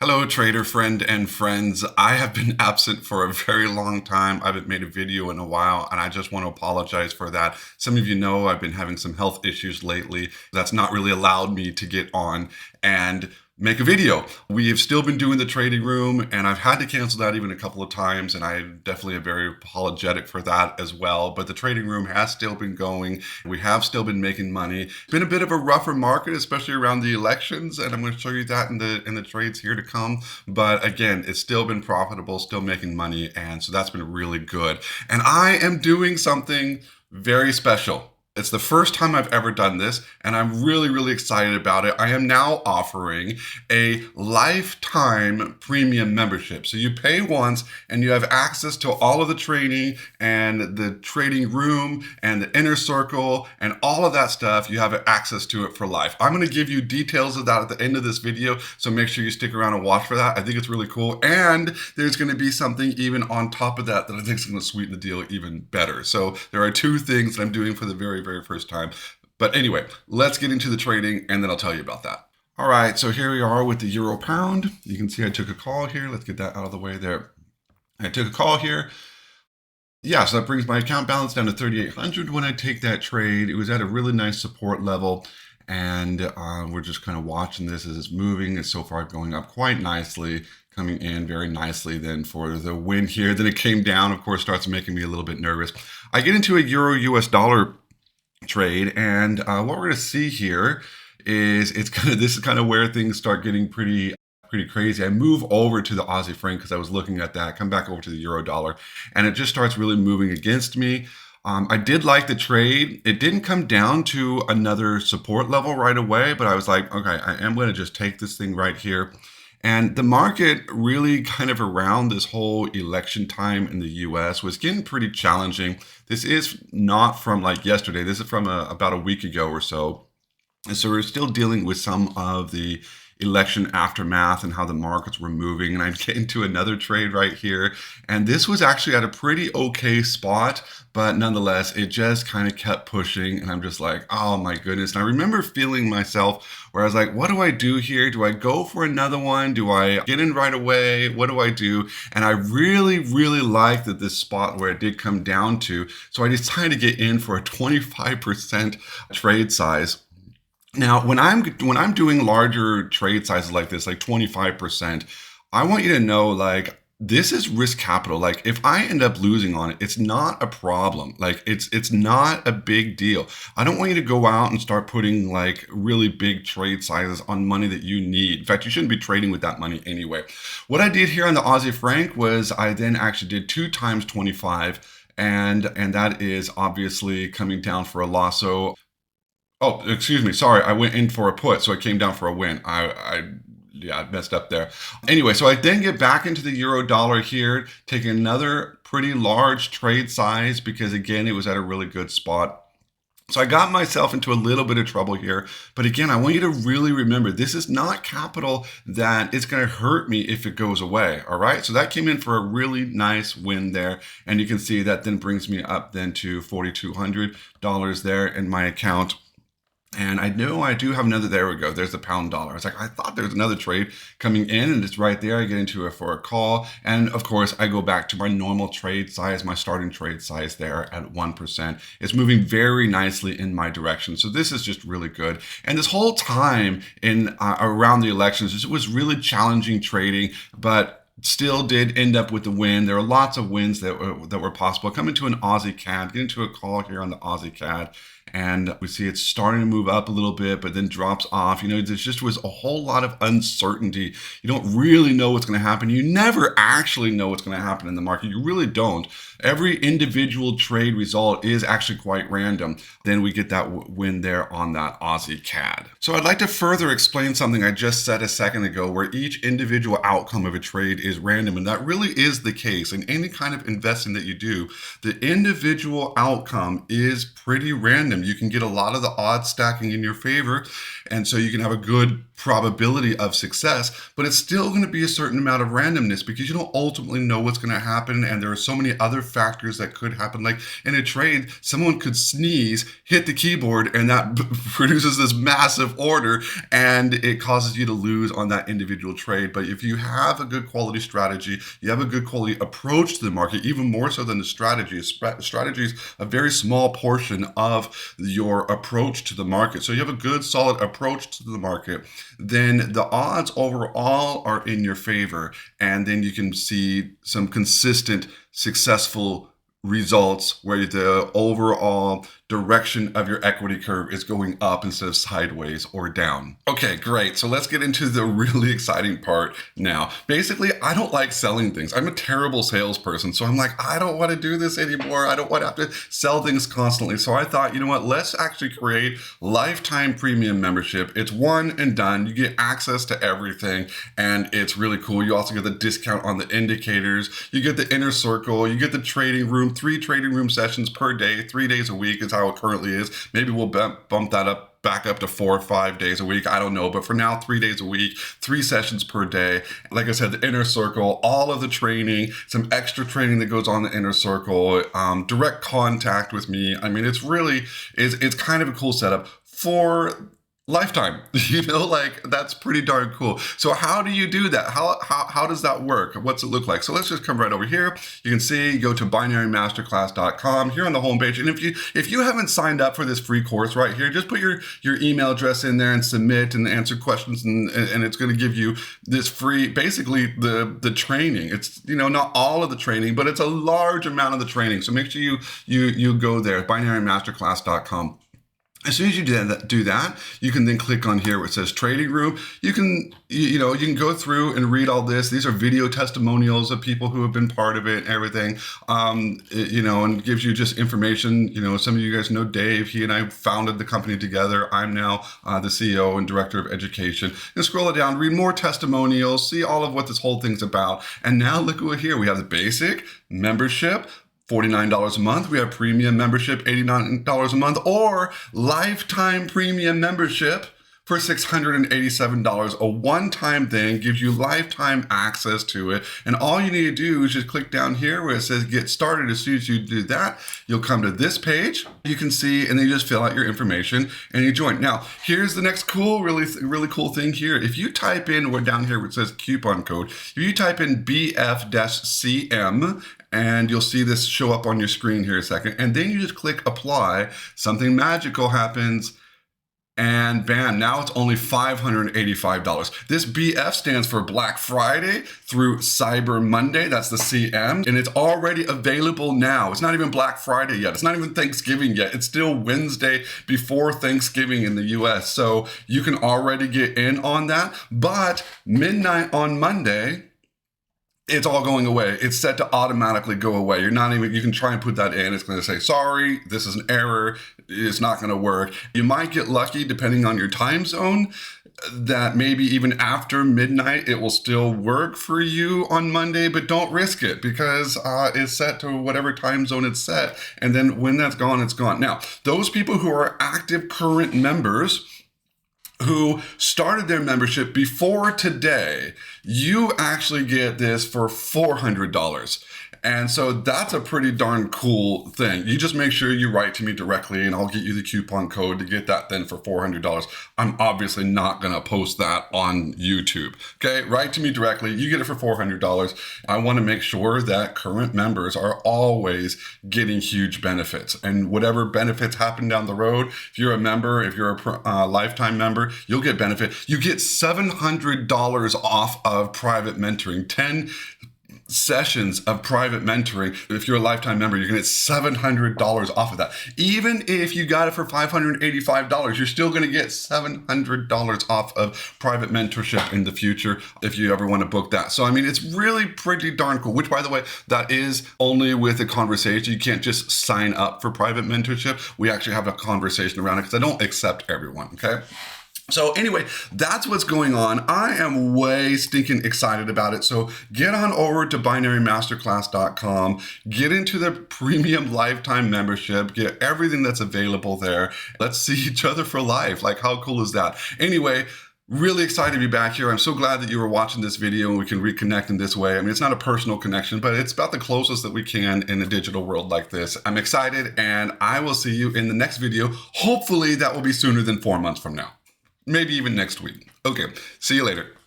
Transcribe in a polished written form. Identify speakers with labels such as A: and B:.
A: Hello, trader friend and friends. I have been absent for a very long time. I haven't made a video in a while, and I just want to apologize for that. Some of you know I've been having some health issues lately. That's not really allowed me to get on and make a video. We have still been doing the trading room, and I've had to cancel that even a couple of times, and I definitely am very apologetic for that as well. But the trading room has still been going. We have still been making money. It's been a bit of a rougher market, especially around the elections, and I'm going to show you that in the trades here to come. But again, it's still been profitable, still making money, and so that's been really good. And I am doing something very special. It's the first time I've ever done this, and I'm really excited about it. I am now offering a lifetime premium membership. So you pay once and you have access to all of the training and the trading room and the inner circle and all of that stuff. You have access to it for life. I'm going to give you details of that at the end of this video, so make sure you stick around and watch for that. I think it's really cool. And there's going to be something even on top of that that I think is going to sweeten the deal even better. So there are two things that I'm doing for the very first time. But anyway, let's get into the trading and then I'll tell you about that. All right, so here we are with the euro pound. You can see I took a call here. Let's get that out of the way there. I took a call here. Yeah, so that brings my account balance down to 3,800 when I take that trade. It was at a really nice support level, and we're just kind of watching this as it's moving. It's so far going up quite nicely, coming in very nicely then for the win here. Then it came down, of course, starts making me a little bit nervous. I get into a euro US dollar trade, and what we're going to see here is this is kind of where things start getting pretty crazy. I move over to the Aussie franc because I was looking at that, come back over to the euro dollar, and it just starts really moving against me. I did like the trade. It didn't come down to another support level right away, but I was like, okay, I am going to just take this thing right here. And the market really kind of around this whole election time in the US was getting pretty challenging. This is not from like yesterday. This is from about a week ago or so. And so we're still dealing with some of the election aftermath and how the markets were moving. And I get into another trade right here. And this was actually at a pretty okay spot, but nonetheless, it just kind of kept pushing. And I'm just like, oh my goodness. And I remember feeling myself where I was like, what do I do here? Do I go for another one? Do I get in right away? What do I do? And I really liked that this spot where it did come down to. So I decided to get in for a 25% trade size. Now, when I'm doing larger trade sizes like this, like 25%, I want you to know, like, this is risk capital. Like, if I end up losing on it, it's not a problem. Like, it's not a big deal. I don't want you to go out and start putting like really big trade sizes on money that you need. In fact, you shouldn't be trading with that money anyway. What I did here on the Aussie franc was I then actually did 2 times 25, and that is obviously coming down for a loss. So oh, excuse me. Sorry, I went in for a put, so it came down for a win. Yeah, I messed up there. Anyway, so I then get back into the euro dollar here, taking another pretty large trade size because again, it was at a really good spot. So I got myself into a little bit of trouble here. But again, I want you to really remember, this is not capital that is going to hurt me if it goes away. All right. So that came in for a really nice win there. And you can see that then brings me up then to $4,200 there in my account. And I know I do have another, there we go, there's the pound dollar. It's like, I thought there was another trade coming in and it's right there. I get into it for a call. And of course, I go back to my normal trade size, my starting trade size there at 1%. It's moving very nicely in my direction. So this is just really good. And this whole time in around the elections, it was really challenging trading, but still did end up with the win. There are lots of wins that were possible. Come into an Aussie CAD, get into a call here on the Aussie CAD, and we see it's starting to move up a little bit, but then drops off. You know, there just was a whole lot of uncertainty. You don't really know what's going to happen. You never actually know what's going to happen in the market. You really don't. Every individual trade result is actually quite random. Then we get that win there on that Aussie CAD. So I'd like to further explain something I just said a second ago, where each individual outcome of a trade is random. And that really is the case in any kind of investing that you do. The individual outcome is pretty random. You can get a lot of the odds stacking in your favor, and so you can have a good probability of success, but it's still going to be a certain amount of randomness because you don't ultimately know what's going to happen. And there are so many other factors that could happen. Like in a trade, someone could sneeze, hit the keyboard, and that produces this massive order and it causes you to lose on that individual trade. But if you have a good quality strategy, you have a good quality approach to the market, even more so than the strategy. Strategy is a very small portion of your approach to the market. So you have a good solid approach to the market, then the odds overall are in your favor. And then you can see some consistent, successful results where the overall direction of your equity curve is going up instead of sideways or down. Okay, great. So let's get into the really exciting part now. Basically, I don't like selling things. I'm a terrible salesperson. So I'm like, I don't want to do this anymore. I don't want to have to sell things constantly. So I thought, you know what? Let's actually create lifetime premium membership. It's one and done. You get access to everything and it's really cool. You also get the discount on the indicators. You get the inner circle. You get the trading room, 3 trading room sessions per day, 3 days a week is how it currently is. Maybe we'll bump that up back up to 4 or 5 days a week. I don't know. But for now, 3 days a week, 3 sessions per day. Like I said, the inner circle, all of the training, some extra training that goes on the inner circle, direct contact with me. I mean, it's kind of a cool setup for lifetime, like that's pretty darn cool. So how do you do that? How does that work? What's it look like? So let's just come right over here. You can see, go to binarymasterclass.com here on the homepage. And if you haven't signed up for this free course right here, just put your email address in there and submit and answer questions. And it's going to give you this free, basically the training. It's, not all of the training, but it's a large amount of the training. So make sure you go there, binarymasterclass.com. As soon as you do that, you can then click on here where it says trading room. You can go through and read all this. These are video testimonials of people who have been part of it and everything. And gives you just information. Some of you guys know Dave. He and I founded the company together. I'm now the CEO and director of education. And scroll it down, read more testimonials, see all of what this whole thing's about. And now look over here. We have the basic membership, $49 a month. We have premium membership, $89 a month, or lifetime premium membership for $687. A one-time thing, gives you lifetime access to it. And all you need to do is just click down here where it says get started. As soon as you do that, you'll come to this page. You can see, and then you just fill out your information and you join. Now, here's the next cool, really cool thing here. If you type in, or down here where it says coupon code, if you type in BF-CM, and you'll see this show up on your screen here in a second. And then you just click apply. Something magical happens. And bam, now it's only $585. This BF stands for Black Friday through Cyber Monday. That's the CM. And it's already available now. It's not even Black Friday yet. It's not even Thanksgiving yet. It's still Wednesday before Thanksgiving in the US. So you can already get in on that. But midnight on Monday, it's all going away. It's set to automatically go away. You can try and put that in. It's going to say, sorry, this is an error. It's not going to work. You might get lucky depending on your time zone that maybe even after midnight, it will still work for you on Monday, but don't risk it because it's set to whatever time zone it's set. And then when that's gone, it's gone. Now, those people who are active current members who started their membership before today, you actually get this for $400. And so that's a pretty darn cool thing. You just make sure you write to me directly and I'll get you the coupon code to get that then for $400. I'm obviously not going to post that on YouTube. Okay, write to me directly. You get it for $400. I want to make sure that current members are always getting huge benefits, and whatever benefits happen down the road, if you're a member, if you're a lifetime member, you'll get benefit. You get $700 off of private mentoring, 10 sessions of private mentoring. If you're a lifetime member, you're gonna get $700 off of that. Even if you got it for $585, you're still gonna get $700 off of private mentorship in the future if you ever want to book that. So I mean, it's really pretty darn cool, which by the way, that is only with a conversation. You can't just sign up for private mentorship. We actually have a conversation around it because I don't accept everyone, okay? So anyway, that's what's going on. I am way stinking excited about it. So get on over to binarymasterclass.com, get into the premium lifetime membership, get everything that's available there. Let's see each other for life. Like, how cool is that? Anyway, Really excited to be back here. I'm so glad that you were watching this video and we can reconnect in this way. I mean, it's not a personal connection, but it's about the closest that we can in a digital world like this. I'm excited, and I will see you in the next video. Hopefully that will be sooner than 4 months from now. Maybe even next week. Okay, see you later.